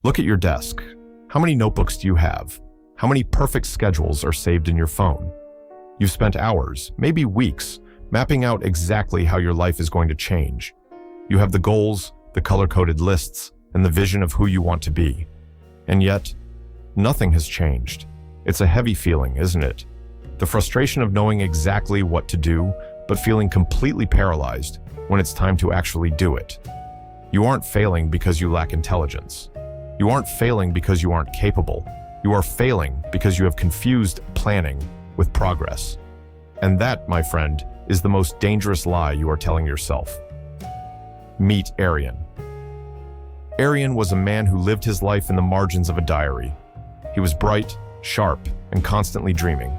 Look at your desk. How many notebooks do you have? How many perfect schedules are saved in your phone? You've spent hours, maybe weeks, mapping out exactly how your life is going to change. You have the goals, the color-coded lists, and the vision of who you want to be. And yet, nothing has changed. It's a heavy feeling, isn't it? The frustration of knowing exactly what to do, but feeling completely paralyzed when it's time to actually do it. You aren't failing because you lack intelligence. You aren't failing because you aren't capable. You are failing because you have confused planning with progress. And that, my friend, is the most dangerous lie you are telling yourself. Meet Aryan. Aryan was a man who lived his life in the margins of a diary. He was bright, sharp, and constantly dreaming.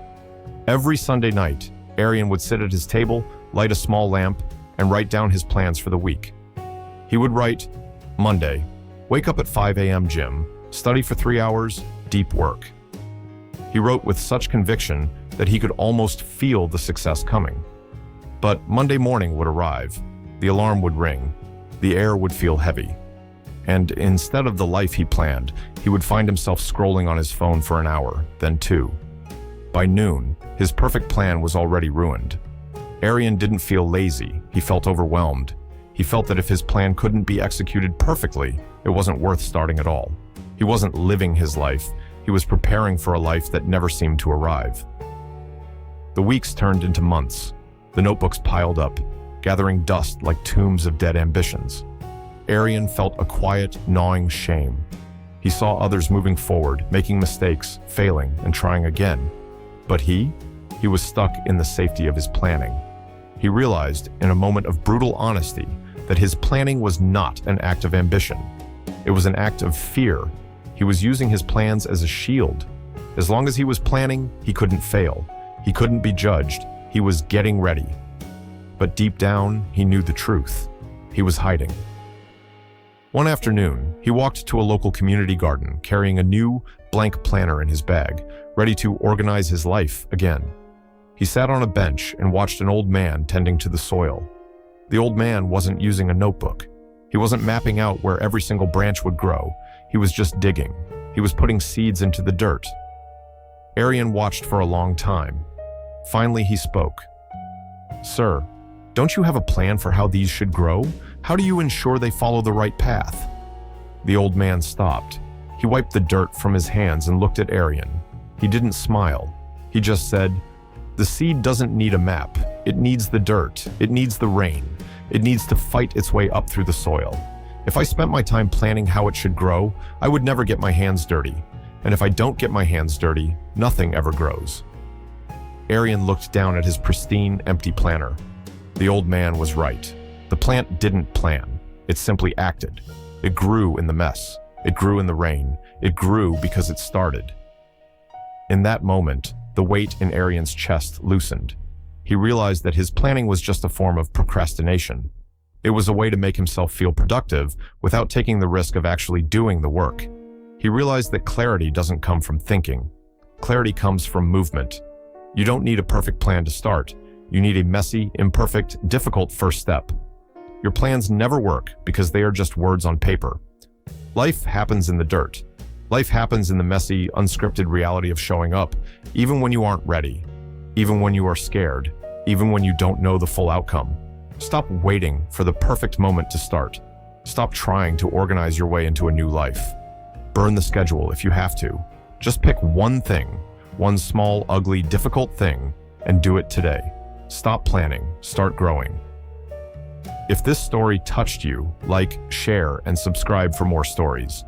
Every Sunday night, Aryan would sit at his table, light a small lamp, and write down his plans for the week. He would write, Monday, wake up at 5 a.m. gym, study for 3 hours, deep work. He wrote with such conviction that he could almost feel the success coming. But Monday morning would arrive, the alarm would ring, the air would feel heavy. And instead of the life he planned, he would find himself scrolling on his phone for an hour, then 2. By noon, his perfect plan was already ruined. Aryan didn't feel lazy, he felt overwhelmed. He felt that if his plan couldn't be executed perfectly, it wasn't worth starting at all. He wasn't living his life, he was preparing for a life that never seemed to arrive. The weeks turned into months. The notebooks piled up, gathering dust like tombs of dead ambitions. Aryan felt a quiet, gnawing shame. He saw others moving forward, making mistakes, failing, and trying again. But he was stuck in the safety of his planning. He realized, in a moment of brutal honesty, that his planning was not an act of ambition. It was an act of fear. He was using his plans as a shield. As long as he was planning, he couldn't fail. He couldn't be judged. He was getting ready. But deep down, he knew the truth. He was hiding. One afternoon, he walked to a local community garden, carrying a new, blank planner in his bag, ready to organize his life again. He sat on a bench and watched an old man tending to the soil. The old man wasn't using a notebook. He wasn't mapping out where every single branch would grow. He was just digging. He was putting seeds into the dirt. Aryan watched for a long time. Finally, he spoke. "Sir, don't you have a plan for how these should grow? How do you ensure they follow the right path?" The old man stopped. He wiped the dirt from his hands and looked at Aryan. He didn't smile. He just said, "The seed doesn't need a map. It needs the dirt. It needs the rain. It needs to fight its way up through the soil. If I spent my time planning how it should grow, I would never get my hands dirty. And if I don't get my hands dirty, nothing ever grows." Aryan looked down at his pristine, empty planner. The old man was right. The plant didn't plan. It simply acted. It grew in the mess. It grew in the rain. It grew because it started. In that moment, the weight in Aryan's chest loosened. He realized that his planning was just a form of procrastination. It was a way to make himself feel productive without taking the risk of actually doing the work. He realized that clarity doesn't come from thinking. Clarity comes from movement. You don't need a perfect plan to start. You need a messy, imperfect, difficult first step. Your plans never work because they are just words on paper. Life happens in the dirt. Life happens in the messy, unscripted reality of showing up, even when you aren't ready, even when you are scared, even when you don't know the full outcome. Stop waiting for the perfect moment to start. Stop trying to organize your way into a new life. Burn the schedule if you have to. Just pick one thing, one small, ugly, difficult thing, and do it today. Stop planning, start growing. If this story touched you, like, share, and subscribe for more stories.